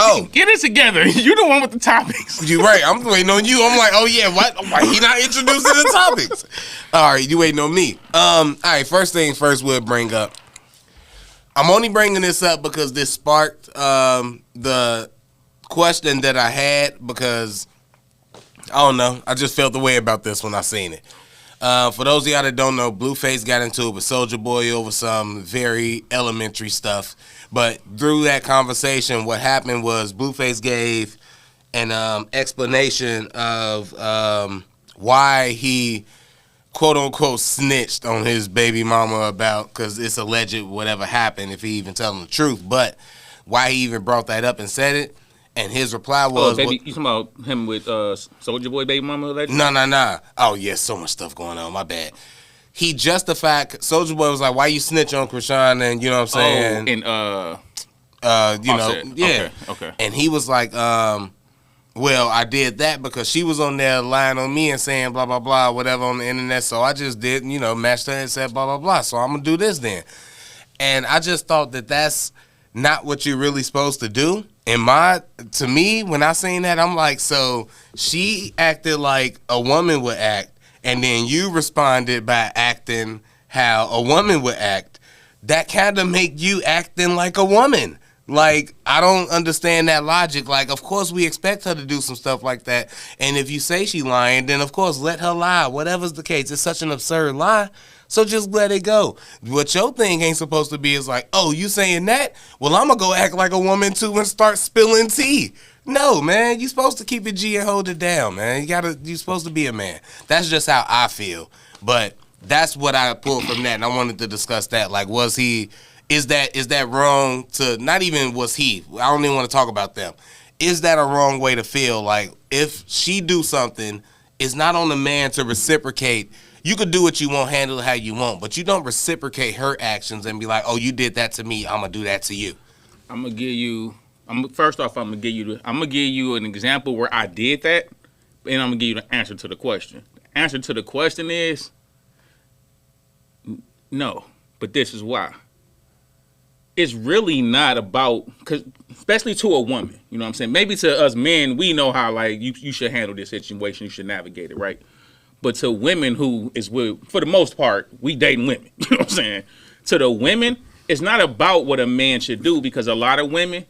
Oh, get it together. You the one with the topics. You right. I'm waiting on you. I'm like, oh yeah, what? Why he not introducing the topics? All right, you waiting on me. All right. First things first, we'll bring up. I'm only bringing this up because this sparked the question that I had because I don't know. I just felt the way about this when I seen it. For those of y'all that don't know, Blueface got into it with Soulja Boy over some very elementary stuff. But through that conversation, what happened was Blueface gave an explanation of why he, quote unquote, snitched on his baby mama about, because it's alleged whatever happened, if he even telling the truth, but why he even brought that up and said it. And his reply was, baby, you talking about him with Soulja Boy baby mama allegedly? No. Oh, yeah, so much stuff going on. My bad. He justified, Soulja Boy was like, why you snitch on Krishan? And you know what I'm saying? Oh, and, you know, Offset. yeah. Okay. And he was like, well, I did that because she was on there lying on me and saying blah, blah, blah, whatever on the internet. So I just did, you know, matched her and said blah, blah, blah. So I'm going to do this then. And I just thought that that's not what you're really supposed to do. To me, when I seen that, I'm like, so she acted like a woman would act, and then you responded by acting how a woman would act. That kind of make you acting like a woman. Like, I don't understand that logic. Like, of course, we expect her to do some stuff like that. And if you say she lying, then, of course, let her lie. Whatever's the case. It's such an absurd lie. So just let it go. What your thing ain't supposed to be is like, oh, you saying that? Well, I'm going to go act like a woman, too, and start spilling tea. No, man. You're supposed to keep it G and hold it down, man. You're supposed to be a man. That's just how I feel. But that's what I pulled from that, and I wanted to discuss that. Like, is that wrong to, not even was he, I don't even want to talk about them. Is that a wrong way to feel? Like, if she do something, it's not on the man to reciprocate. You could do what you want, handle it how you want, but you don't reciprocate her actions and be like, oh, you did that to me, I'm going to do that to you. First off, I'm going to give you an example where I did that, and I'm going to give you the answer to the question. The answer to the question is, no, but this is why. It's really not about, cause especially to a woman, you know what I'm saying? Maybe to us men, we know how, like, you should handle this situation, you should navigate it, right? But to women who is with, for the most part, we dating women, you know what I'm saying? To the women, it's not about what a man should do, because a lot of women,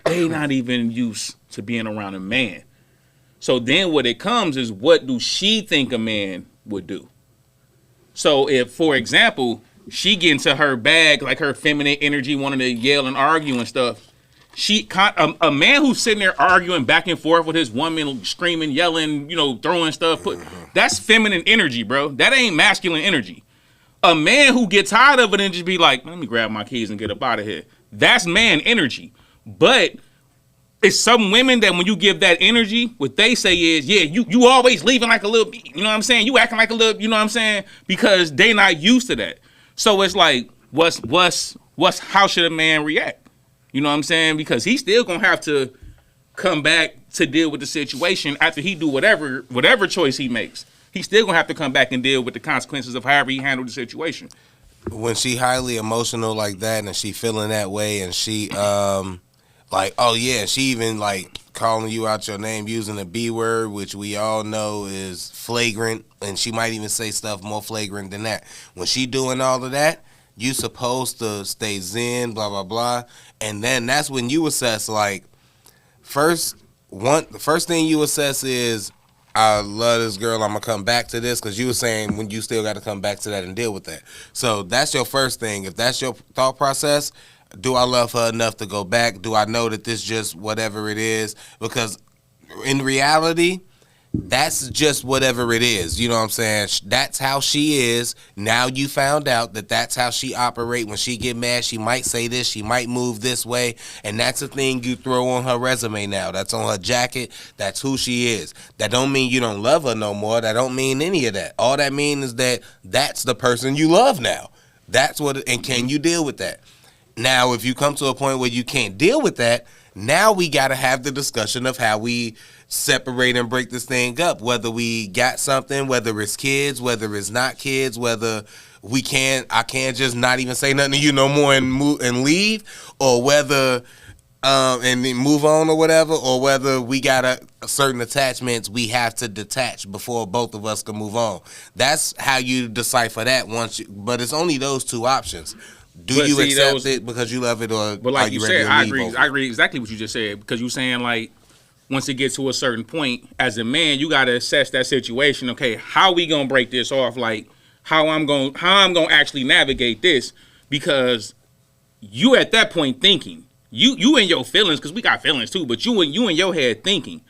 they not even used to being around a man. So then what it comes is, what do she think a man would do? So if, for example, she get into her bag, like her feminine energy, wanting to yell and argue and stuff, a man who's sitting there arguing back and forth with his woman, screaming, yelling, you know, throwing stuff, that's feminine energy, bro. That ain't masculine energy. A man who gets tired of it and just be like, let me grab my keys and get up out of here, that's man energy. But it's some women that when you give that energy, what they say is, yeah, you always leaving like a little, you know what I'm saying? You acting like a little, you know what I'm saying? Because they not used to that. So it's like, how should a man react? You know what I'm saying? Because he's still gonna have to come back to deal with the situation after he do whatever choice he makes. He's still gonna have to come back and deal with the consequences of however he handled the situation. When she highly emotional like that and she feeling that way and she like, oh yeah, she even like calling you out your name using the B word, which we all know is flagrant, and she might even say stuff more flagrant than that. When she doing all of that, you supposed to stay zen, blah, blah, blah. And then that's when you assess, like, the first thing you assess is, I love this girl, I'm going to come back to this, because you were saying when you still got to come back to that and deal with that. So that's your first thing. If that's your thought process, do I love her enough to go back? Do I know that this just whatever it is? Because in reality, that's just whatever it is. You know what I'm saying? That's how she is. Now you found out that that's how she operate. When she get mad, she might say this, she might move this way, and that's a thing you throw on her resume now. That's on her jacket. That's who she is. That don't mean you don't love her no more. That don't mean any of that. All that means is that that's the person you love now. That's what, and can you deal with that? Now, if you come to a point where you can't deal with that, now we got to have the discussion of how we separate and break this thing up, whether we got something, whether it's kids, whether it's not kids, whether I can't just not even say nothing to you no more and move and leave, or whether and then move on or whatever, or whether we got certain attachments we have to detach before both of us can move on. That's how you decipher that but it's only those two options. Do you accept it because you love it, or but like are you ready said, to I leave agree exactly what you just said, because you saying like once it gets to a certain point, as a man, you got to assess that situation. Okay, how we gonna break this off? Like how I'm gonna actually navigate this, because you at that point thinking you in your feelings, because we got feelings too, but you in your head thinking.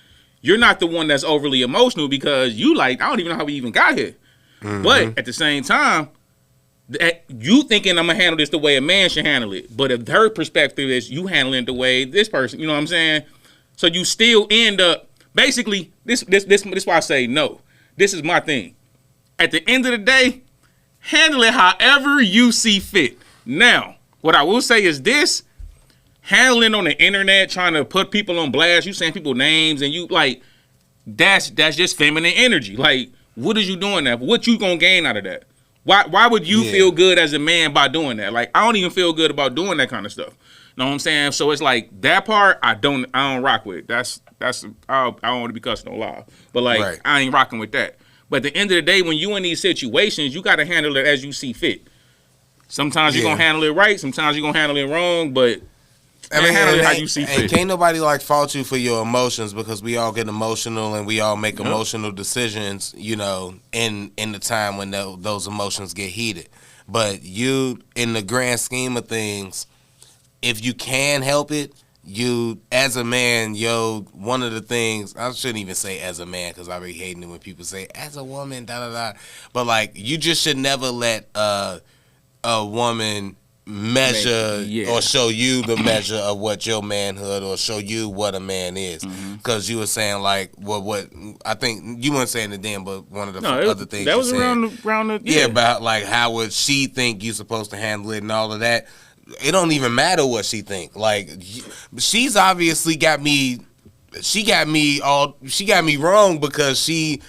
You're not the one that's overly emotional, because you like, I don't even know how we even got here. But at the same time, you thinking I'm gonna handle this the way a man should handle it, but if her perspective is you handling it the way this person, you know what I'm saying? So you still end up basically this why I say no. This is my thing. At the end of the day, handle it however you see fit. Now, what I will say is this: handling on the internet, trying to put people on blast, you saying people names, and you like that's just feminine energy. Like, what is you doing that? What you gonna gain out of that? Why would you feel good as a man by doing that? Like, I don't even feel good about doing that kind of stuff. Know what I'm saying? So it's like that part I don't rock with. That's I don't want to be cussing no lie, but like right. I ain't rocking with that. But at the end of the day, when you in these situations, you got to handle it as you see fit. Sometimes you're gonna handle it right, sometimes you're gonna handle it wrong, but I mean, handle it how you see fit. And can't nobody like fault you for your emotions, because we all get emotional and we all make emotional decisions, you know, in the time when those emotions get heated. But you, in the grand scheme of things, if you can help it, you, as a man, one of the things, I shouldn't even say as a man, because I be hating it when people say as a woman, da-da-da. But, like, you just should never let a woman measure or show you the measure of what your manhood, or show you what a man is. Because you were saying, like, what I think you weren't saying it then, but one of the other things that was you around the about like how would she think you supposed to handle it and all of that. It don't even matter what she think. Like, she's obviously got me. She got me wrong, because she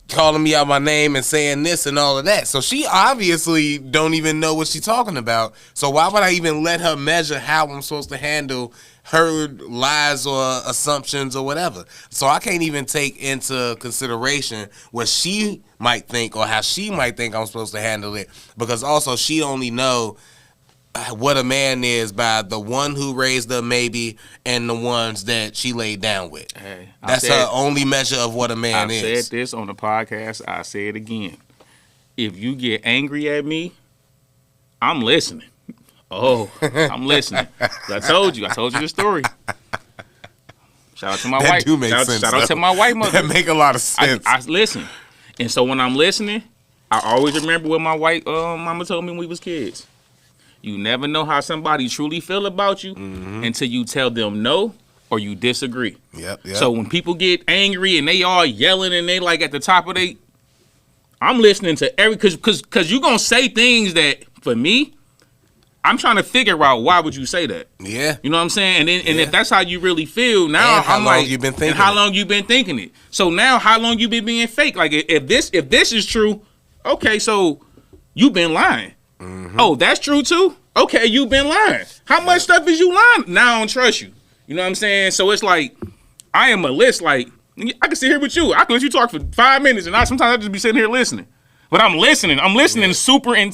calling me out my name and saying this and all of that. So she obviously don't even know what she's talking about. So why would I even let her measure how I'm supposed to handle her lies or assumptions or whatever? So I can't even take into consideration what she might think or how she might think I'm supposed to handle it, because also she only know what a man is by the one who raised her, maybe, and the ones that she laid down with. Hey, that's her only measure of what a man is. I said this on the podcast. I say it again. If you get angry at me, I'm listening. Oh, I'm listening. I told you the story. Shout out to my wife. Shout out to my white mother. That make a lot of sense. I listen, and so when I'm listening, I always remember what my white mama told me when we was kids. You never know how somebody truly feel about you until you tell them no or you disagree. Yep. So when people get angry and they all yelling and they like at the top of I'm listening to because you gonna say things that for me, I'm trying to figure out why would you say that. Yeah. You know what I'm saying? And if that's how you really feel, now and I'm like, how long you been thinking it? So now how long you been being fake? Like if this is true, okay, so you been lying. Oh, that's true too? Okay, you been lying. How much stuff is you lying? Now I don't trust you. You know what I'm saying? So it's like, I am a list. Like, I can sit here with you. I can let you talk for 5 minutes, and sometimes I just be sitting here listening. But I'm listening. I'm listening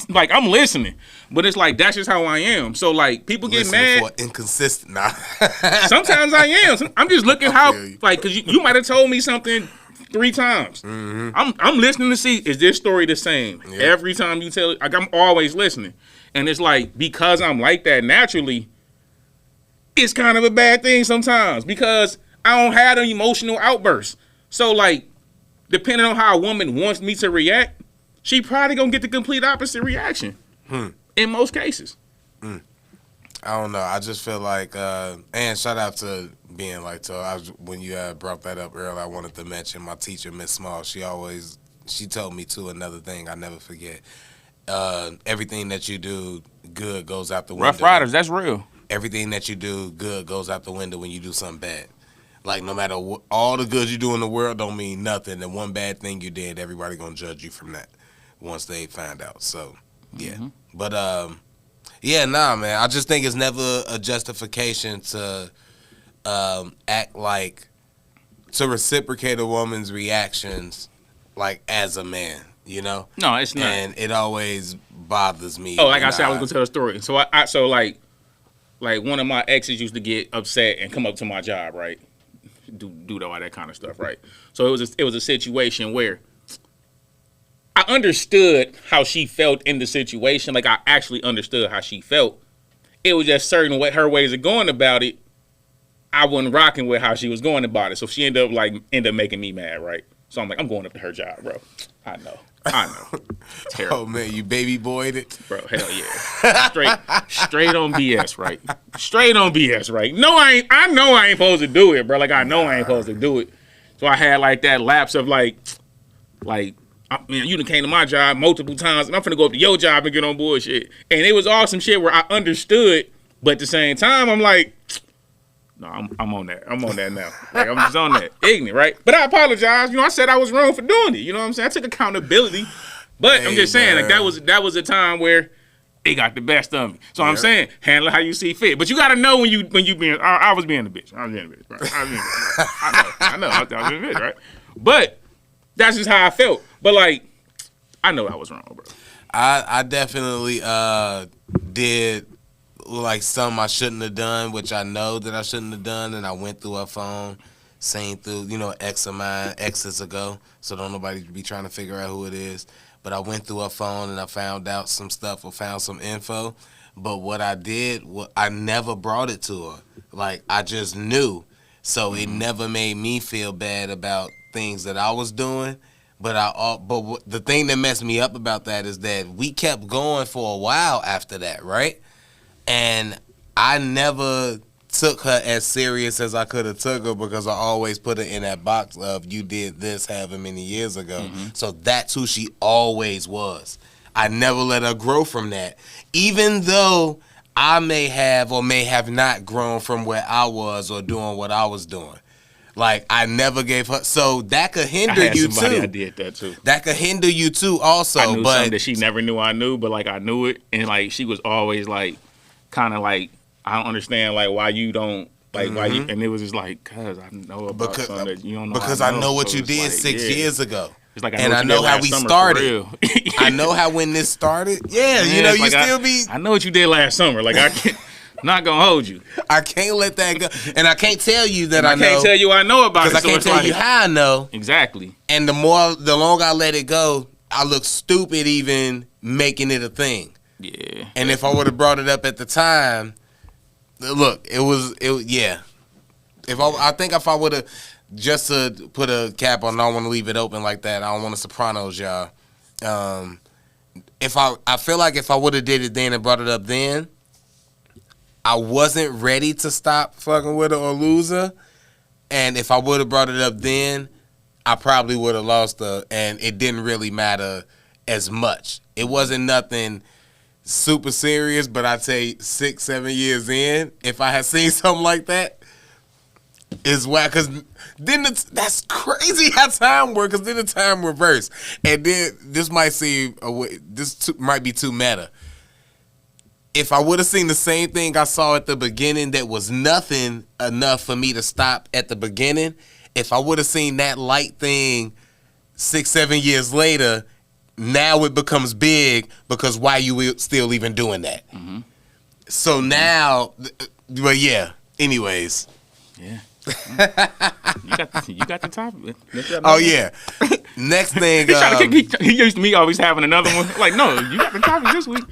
like, I'm listening. But it's like, that's just how I am. So, like, people get mad. For inconsistent. Nah. Sometimes I am. I'm just looking how, like, because you might have told me something 3 times. I'm listening to see, is this story the same? Yeah. Every time you tell it, like, I'm always listening. And it's like, because I'm like that naturally, it's kind of a bad thing sometimes, because I don't have an emotional outburst. So, like, depending on how a woman wants me to react, she probably gonna get the complete opposite reaction in most cases. I don't know. I just feel like, and shout out to being like, when you brought that up earlier, I wanted to mention my teacher, Miss Small. She told me too another thing I never forget. Everything that you do good goes out the window. Rough Riders, that's real. Everything that you do good goes out the window when you do something bad. Like, no matter what, all the good you do in the world don't mean nothing. And one bad thing you did, everybody gonna judge you from that once they find out. So, yeah. But, man. I just think it's never a justification to act like to reciprocate a woman's reactions, like as a man, you know. No, it's not. And it always bothers me. Oh, like I said, I was gonna tell a story. So so like one of my exes used to get upset and come up to my job, right? Do all that kind of stuff, right? So it was a situation where I understood how she felt in the situation. Like I actually understood how she felt. It was just certain her ways of going about it. I wasn't rocking with how she was going about it. So she ended up making me mad, right? So I'm like, I'm going up to her job, bro. I know. Terrible. Oh man, you baby boyed it, bro. Hell yeah. Straight on BS, right? Straight on BS, right? No, I know I ain't supposed to do it, bro. Like I know I ain't supposed to do it. So I had like that lapse of like, man, you done came to my job multiple times, and I'm finna go up to your job and get on bullshit. And it was awesome shit where I understood, but at the same time, I'm like, no, I'm on that. I'm on that now. Like, I'm just on that. Ignorant, right? But I apologize. I said I was wrong for doing it. You know what I'm saying? I took accountability. But I'm just saying, like that was a time where it got the best of me. So I'm saying, handle it how you see fit. But you gotta know when you being. I was being a bitch. I was being a bitch. Right? I know. I was being a bitch, right? But that's just how I felt. But like, I know I was wrong, bro. I definitely did like something I shouldn't have done, which I know that I shouldn't have done, and I went through her phone, seen through, ex of mine, exes ago, so don't nobody be trying to figure out who it is. But I went through her phone and I found out some stuff or found some info. But what I did, I never brought it to her. Like, I just knew. So it never made me feel bad about things that I was doing. But the thing that messed me up about that is that we kept going for a while after that, right? And I never took her as serious as I could have took her because I always put her in that box of you did this however many years ago. So that's who she always was. I never let her grow from that. Even though I may have or may have not grown from where I was or doing what I was doing. Like, I never gave her. So that could hinder you too. I did that too. That could hinder you too also. I knew something that she never knew I knew, but like I knew it. And like she was always like, kind of like, I don't understand like why you don't like why you, and it was just like, cause I know about something that you don't know. Because I know what you did like, 6 years ago. It's like I know how we started. I know how when this started. Yeah, you know, you like still be. I know what you did last summer. Like I can't. Not gonna hold you. I can't let that go, and I can't tell you that I know. I can't tell you I know about it because I can't tell you how I know. Exactly. And the longer I let it go, I look stupid even making it a thing. Yeah. And if I would have brought it up at the time, look, it was yeah. I think if I would have just to put a cap on, I don't want to leave it open like that. I don't want to Sopranos, y'all. I feel like if I would have did it then and brought it up then, I wasn't ready to stop fucking with her or lose her. And if I would have brought it up then, I probably would have lost her. And it didn't really matter as much. It wasn't nothing super serious, but I'd say 6-7 years in, if I had seen something like that, is why. Because then that's crazy how time works. Because then the time reversed. And then this might seem, might be too meta. If I would have seen the same thing I saw at the beginning that was nothing enough for me to stop at the beginning, if I would have seen that light thing 6-7 years later, now it becomes big because why you still even doing that? So now, but yeah, anyways. Yeah. You got the topic. Oh, yeah. Next thing. He used to me always having another one. Like, no, you got the topic this week.